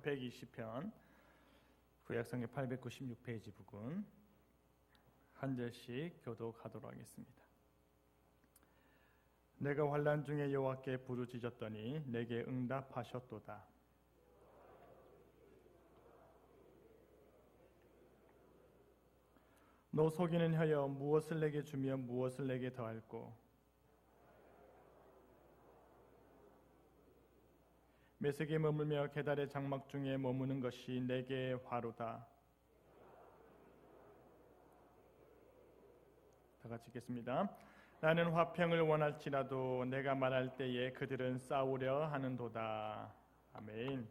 120편 구약성경 896페이지 부분 한 절씩 교독하도록 하겠습니다. 내가 환난 중에 여호와께 부르짖었더니 내게 응답하셨도다. 너 속이는 혀여 무엇을 내게 주며 무엇을 내게 더할꼬. 메색에 머물며 계달의 장막 중에 머무는 것이 내게 화로다. 다 같이 읽겠습니다. 나는 화평을 원할지라도 내가 말할 때에 그들은 싸우려 하는도다. 아멘.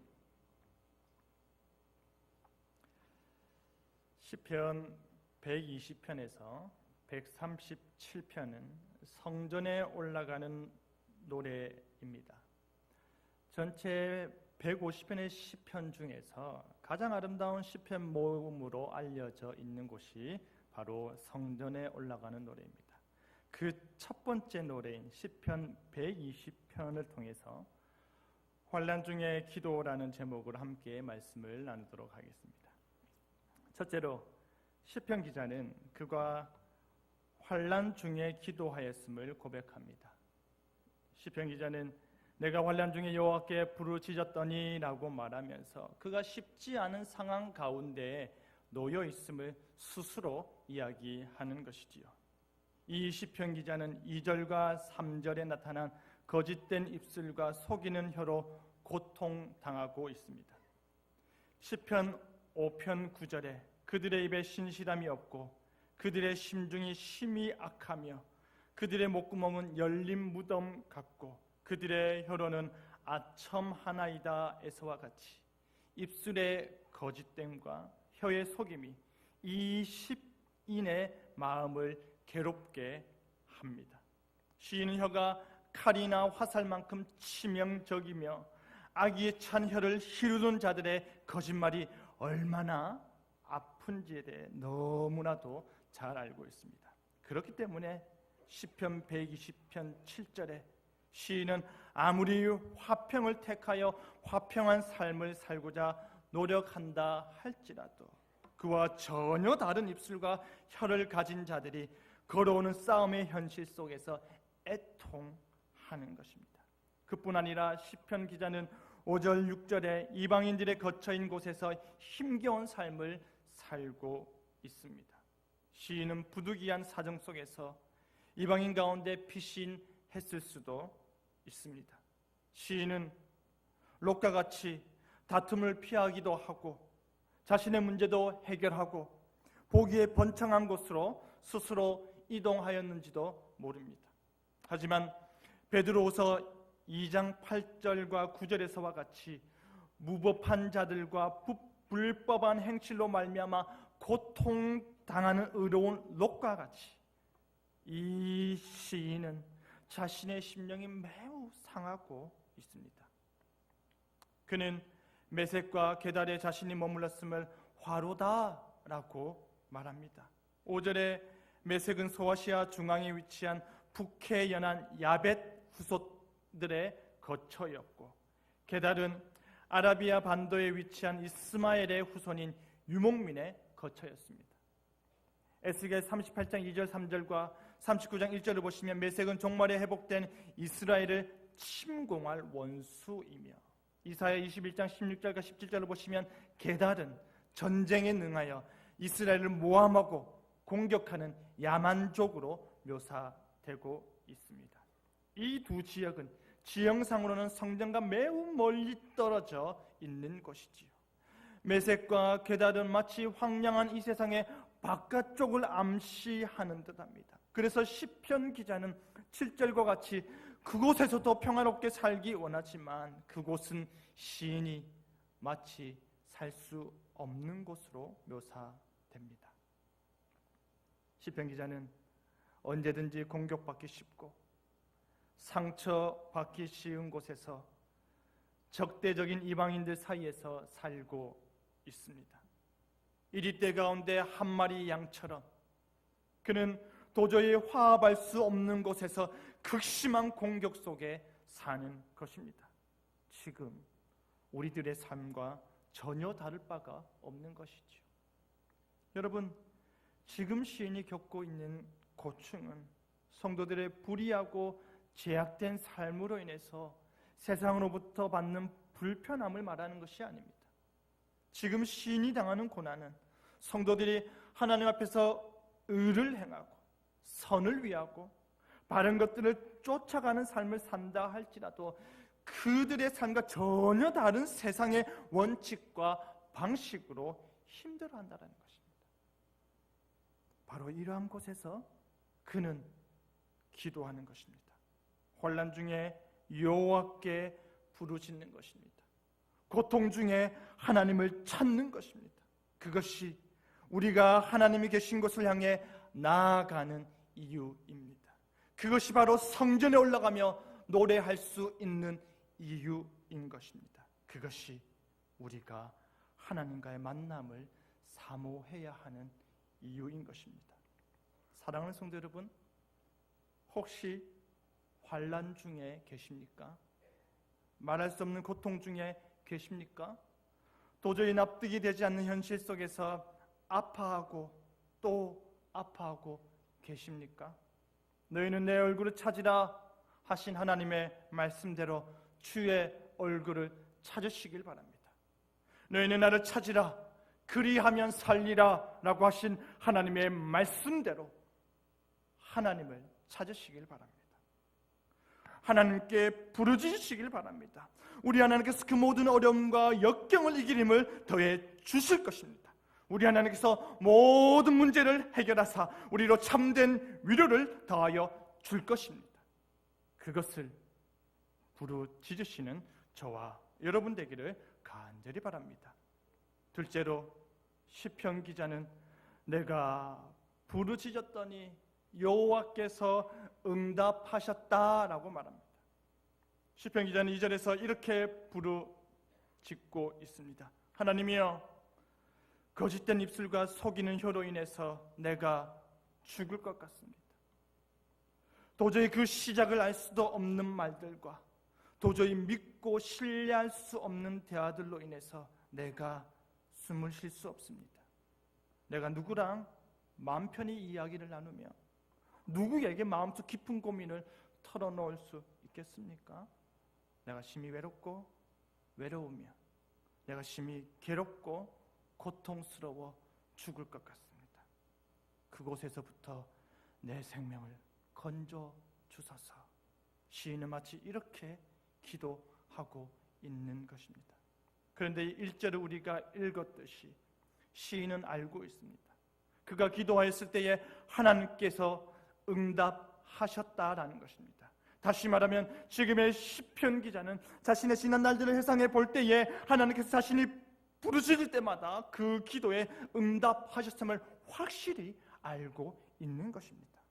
시편 120편에서 137편은 성전에 올라가는 노래입니다. 전체 150편의 시편 중에서 가장 아름다운 시편 모음으로 알려져 있는 곳이 바로 성전에 올라가는 노래입니다. 그 첫 번째 노래인 시편 120편을 통해서 환난 중에 기도라는 제목으로 함께 말씀을 나누도록 하겠습니다. 첫째로 시편 기자는 그가 환난 중에 기도하였음을 고백합니다. 시편 기자는 내가 환난 중에 여호와께 부르짖었더니 라고 말하면서 그가 쉽지 않은 상황 가운데 놓여 있음을 스스로 이야기하는 것이지요. 이 시편 기자는 2절과 3절에 나타난 거짓된 입술과 속이는 혀로 고통당하고 있습니다. 시편 5편 9절에 그들의 입에 신실함이 없고 그들의 심중이 심히 악하며 그들의 목구멍은 열린 무덤 같고 그들의 혀로는 아첨 하나이다 에서와 같이 입술의 거짓됨과 혀의 속임이 이 시인의 마음을 괴롭게 합니다. 시인은 혀가 칼이나 화살만큼 치명적이며 악의에 찬 혀를 휘두른 자들의 거짓말이 얼마나 아픈지에 대해 너무나도 잘 알고 있습니다. 그렇기 때문에 시편 120편 7절에 시인은 아무리 화평을 택하여 화평한 삶을 살고자 노력한다 할지라도 그와 전혀 다른 입술과 혀를 가진 자들이 걸어오는 싸움의 현실 속에서 애통하는 것입니다. 그뿐 아니라 시편 기자는 5절 6절에 이방인들의 거처인 곳에서 힘겨운 삶을 살고 있습니다. 시인은 부득이한 사정 속에서 이방인 가운데 피신했을 수도 있습니다. 시인은 롯과 같이 다툼을 피하기도 하고 자신의 문제도 해결하고 보기에 번창한 곳으로 스스로 이동하였는지도 모릅니다. 하지만 베드로후서 2장 8절과 9절에서와 같이 무법한 자들과 불법한 행실로 말미암아 고통당하는 의로운 롯과 같이 이 시인은 자신의 심령이 매우 상하고 있습니다. 그는 메색과 게달에 자신이 머물렀음을 화로다라고 말합니다. 5절에 메색은 소아시아 중앙에 위치한 북해 연안 야벳 후손들의 거처였고 게달은 아라비아 반도에 위치한 이스마엘의 후손인 유목민의 거처였습니다. 에스겔 38장 2절 3절과 39장 1절을 보시면 메색은 종말에 회복된 이스라엘을 침공할 원수이며 이사야 21장 16절과 17절을 보시면 게달은 전쟁에 능하여 이스라엘을 모함하고 공격하는 야만족으로 묘사되고 있습니다. 이 두 지역은 지형상으로는 성전과 매우 멀리 떨어져 있는 곳이지요. 메색과 게달은 마치 황량한 이 세상의 바깥쪽을 암시하는 듯합니다. 그래서 시편 기자는 7절과 같이 그곳에서도 평화롭게 살기 원하지만 그곳은 시인이 마치 살 수 없는 곳으로 묘사됩니다. 시편 기자는 언제든지 공격받기 쉽고 상처받기 쉬운 곳에서 적대적인 이방인들 사이에서 살고 있습니다. 이리때 가운데 한 마리 양처럼 그는 도저히 화합할 수 없는 곳에서 극심한 공격 속에 사는 것입니다. 지금 우리들의 삶과 전혀 다를 바가 없는 것이죠. 여러분, 지금 시인이 겪고 있는 고충은 성도들의 불의하고 제약된 삶으로 인해서 세상으로부터 받는 불편함을 말하는 것이 아닙니다. 지금 시인이 당하는 고난은 성도들이 하나님 앞에서 의를 행하고 선을 위하고 바른 것들을 쫓아가는 삶을 산다 할지라도 그들의 삶과 전혀 다른 세상의 원칙과 방식으로 힘들어한다는 것입니다. 바로 이러한 곳에서 그는 기도하는 것입니다. 혼란 중에 여호와께 부르짖는 것입니다. 고통 중에 하나님을 찾는 것입니다. 그것이 우리가 하나님이 계신 곳을 향해 나아가는 이유입니다. 그것이 바로 성전에 올라가며 노래할 수 있는 이유인 것입니다. 그것이 우리가 하나님과의 만남을 사모해야 하는 이유인 것입니다. 사랑하는 성도 여러분, 혹시 환난 중에 계십니까? 말할 수 없는 고통 중에 계십니까? 도저히 납득이 되지 않는 현실 속에서 아파하고 또 아파하고 계십니까? 너희는 내 얼굴을 찾으라 하신 하나님의 말씀대로 주의 얼굴을 찾으시길 바랍니다. 너희는 나를 찾으라 그리하면 살리라 라고 하신 하나님의 말씀대로 하나님을 찾으시길 바랍니다. 하나님께 부르짖으시길 바랍니다. 우리 하나님께서 그 모든 어려움과 역경을 이길 힘을 더해 주실 것입니다. 우리 하나님께서 모든 문제를 해결하사 우리로 참된 위로를 더하여 줄 것입니다. 그것을 부르짖으시는 저와 여러분 되기를 간절히 바랍니다. 둘째로 시편 기자는 내가 부르짖었더니 여호와께서 응답하셨다라고 말합니다. 시편 기자는 2절에서 이렇게 부르짖고 있습니다. 하나님이여, 거짓된 입술과 속이는 혀로 인해서 내가 죽을 것 같습니다. 도저히 그 시작을 알 수도 없는 말들과 도저히 믿고 신뢰할 수 없는 대화들로 인해서 내가 숨을 쉴 수 없습니다. 내가 누구랑 마음 편히 이야기를 나누며 누구에게 마음속 깊은 고민을 털어놓을 수 있겠습니까? 내가 심히 외롭고 외로우며 내가 심히 괴롭고 고통스러워 죽을 것 같습니다. 그곳에서부터 내 생명을 건져 주소서. 시인은 마치 이렇게 기도하고 있는 것입니다. 그런데 1절을 우리가 읽었듯이 시인은 알고 있습니다. 그가 기도하였을 때에 하나님께서 응답하셨다라는 것입니다. 다시 말하면 지금의 시편 기자는 자신의 지난 날들을 회상해 볼 때에 하나님께서 자신이 부르짖을 때마다 그 기도에 응답하셨음을 확실히 알고 있는 것입니다.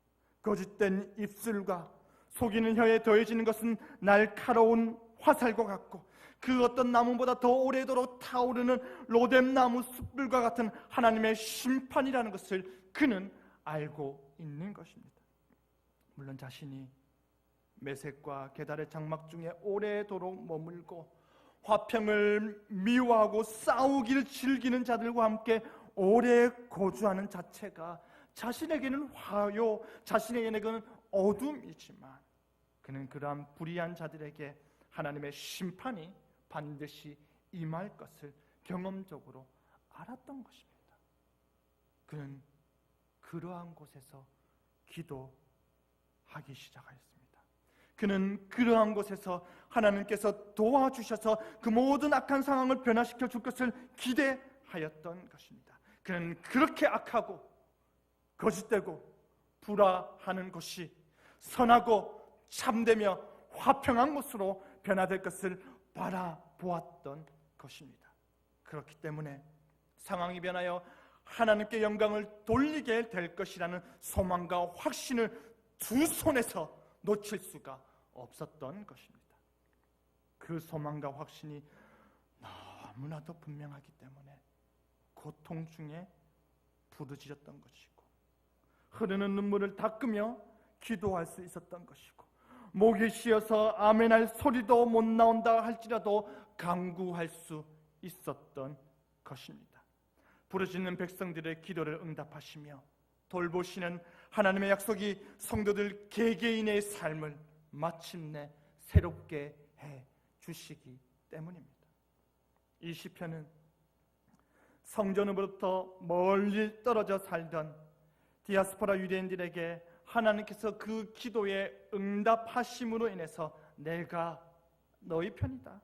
거짓된 입술과 속이는 혀에 더해지는 것은 날카로운 화살과 같고 그 어떤 나무보다 더 오래도록 타오르는 로뎀나무 숯불과 같은 하나님의 심판이라는 것을 그는 알고 있는 것입니다. 물론 자신이 메색과 게달의 장막 중에 오래도록 머물고 화평을 미워하고 싸우기를 즐기는 자들과 함께 오래 거주하는 자체가 자신에게는 화요, 자신에게는 어둠이지만 그는 그러한 불의한 자들에게 하나님의 심판이 반드시 임할 것을 경험적으로 알았던 것입니다. 그는 그러한 곳에서 기도하기 시작하였습니다. 그는 그러한 곳에서 하나님께서 도와주셔서 그 모든 악한 상황을 변화시켜 줄 것을 기대하였던 것입니다. 그는 그렇게 악하고 거짓되고 불화하는 것이 선하고 참되며 화평한 곳으로 변화될 것을 바라보았던 것입니다. 그렇기 때문에 상황이 변하여 하나님께 영광을 돌리게 될 것이라는 소망과 확신을 두 손에서 놓칠 수가 없었던 것입니다. 그 소망과 확신이 너무나도 분명하기 때문에 고통 중에 부르짖었던 것이고 흐르는 눈물을 닦으며 기도할 수 있었던 것이고 목이 쉬어서 아멘할 소리도 못 나온다 할지라도 간구할 수 있었던 것입니다. 부르짖는 백성들의 기도를 응답하시며 돌보시는 하나님의 약속이 성도들 개개인의 삶을 마침내 새롭게 해 주시기 때문입니다. 이 시편은 성전으로부터 멀리 떨어져 살던 디아스포라 유대인들에게 하나님께서 그 기도에 응답하심으로 인해서 내가 너희 편이다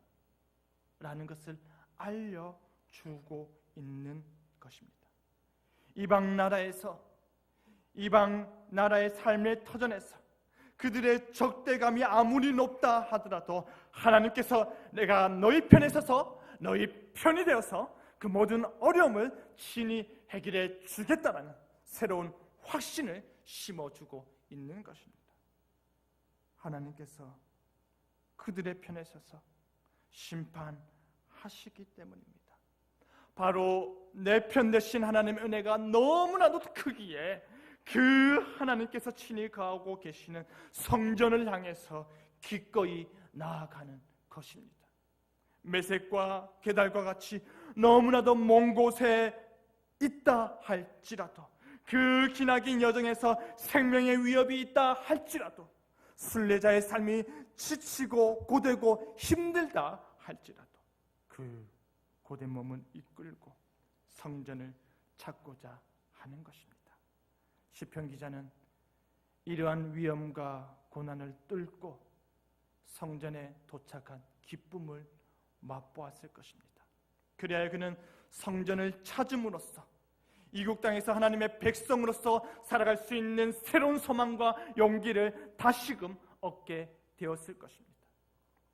라는 것을 알려주고 있는 것입니다. 이방 나라의 삶의 터전에서 그들의 적대감이 아무리 높다 하더라도 하나님께서 내가 너희 편에 서서 너희 편이 되어서 그 모든 어려움을 친히 해결해 주겠다라는 새로운 확신을 심어주고 있는 것입니다. 하나님께서 그들의 편에 서서 심판하시기 때문입니다. 바로 내 편 되신 하나님의 은혜가 너무나도 크기에 그 하나님께서 친히 거하고 계시는 성전을 향해서 기꺼이 나아가는 것입니다. 메섹과 게달과 같이 너무나도 먼 곳에 있다 할지라도, 그 기나긴 여정에서 생명의 위협이 있다 할지라도, 순례자의 삶이 지치고 고되고 힘들다 할지라도 그 고된 몸은 이끌고 성전을 찾고자 하는 것입니다. 시편 기자는 이러한 위험과 고난을 뚫고 성전에 도착한 기쁨을 맛보았을 것입니다. 그래야 그는 성전을 찾음으로써 이국 땅에서 하나님의 백성으로서 살아갈 수 있는 새로운 소망과 용기를 다시금 얻게 되었을 것입니다.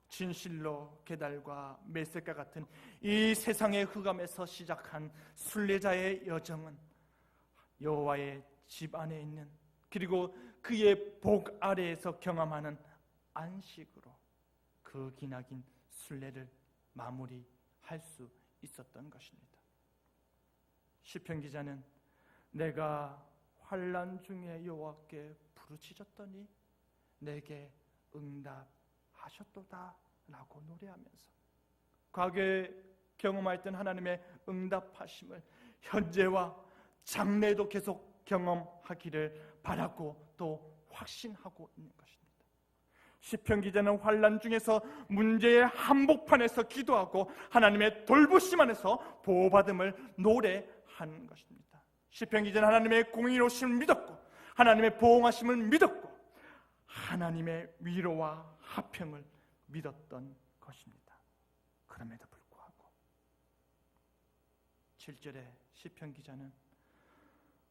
진실로 게달과 메섹과 같은 이 세상의 흑암에서 시작한 순례자의 여정은 여호와의 집 안에 있는, 그리고 그의 복 아래에서 경험하는 안식으로 그 기나긴 순례를 마무리할 수 있었던 것입니다. 시편 기자는 내가 환난 중에 여호와께 부르짖었더니 내게 응답하셨도다 라고 노래하면서 과거에 경험했던 하나님의 응답하심을 현재와 장래에도 계속 경험하기를 바라고 또 확신하고 있는 것입니다. 시편 기자는 환난 중에서 문제의 한복판에서 기도하고 하나님의 돌보심 안에서 보호받음을 노래하는 것입니다. 시편 기자는 하나님의 공의로우심을 믿었고 하나님의 보호하심을 믿었고 하나님의 위로와 화평을 믿었던 것입니다. 그럼에도 불구하고 7절에 시편 기자는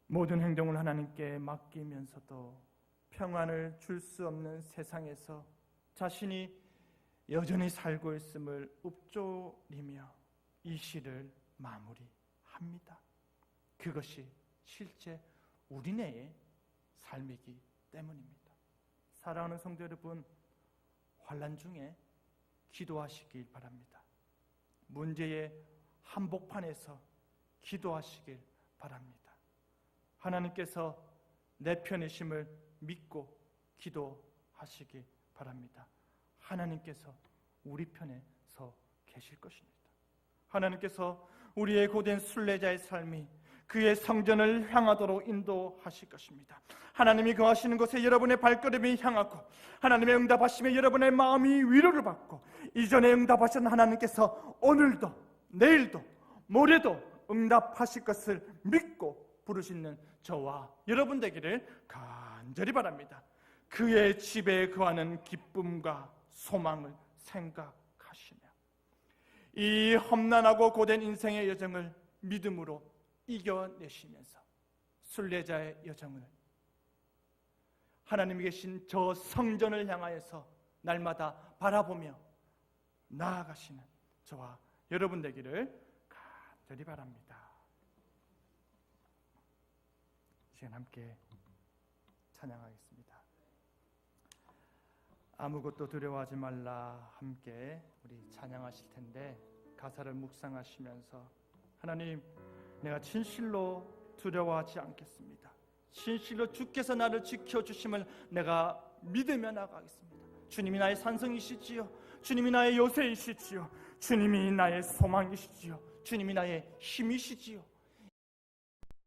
모든 행동을 하나님께 맡기면서도 평안을 줄 수 없는 세상에서 자신이 여전히 살고 있음을 읊조리며 이 시를 마무리합니다. 그것이 실제 우리네의 삶이기 때문입니다. 사랑하는 성도 여러분, 환난 중에 기도하시길 바랍니다. 문제의 한복판에서 기도하시길 바랍니다. 하나님께서 내 편이심을 믿고 기도하시기 바랍니다. 하나님께서 우리 편에 서 계실 것입니다. 하나님께서 우리의 고된 순례자의 삶이 그의 성전을 향하도록 인도하실 것입니다. 하나님이 거하시는 곳에 여러분의 발걸음이 향하고 하나님의 응답하심에 여러분의 마음이 위로를 받고 이전에 응답하신 하나님께서 오늘도 내일도 모레도 응답하실 것을 믿고 부르시는 저와 여러분 되기를 간절히 바랍니다. 그의 집에 거하는 기쁨과 소망을 생각하시며 이 험난하고 고된 인생의 여정을 믿음으로 이겨내시면서 순례자의 여정을 하나님이 계신 저 성전을 향하여서 날마다 바라보며 나아가시는 저와 여러분 되기를 간절히 바랍니다. 이 시간 함께 찬양하겠습니다. 아무것도 두려워하지 말라 함께 우리 찬양하실 텐데 가사를 묵상하시면서 하나님, 내가 진실로 두려워하지 않겠습니다. 진실로 주께서 나를 지켜주심을 내가 믿으며 나가겠습니다. 주님이 나의 산성이시지요, 주님이 나의 요새이시지요, 주님이 나의 소망이시지요. 주님이 나의 힘이시지요.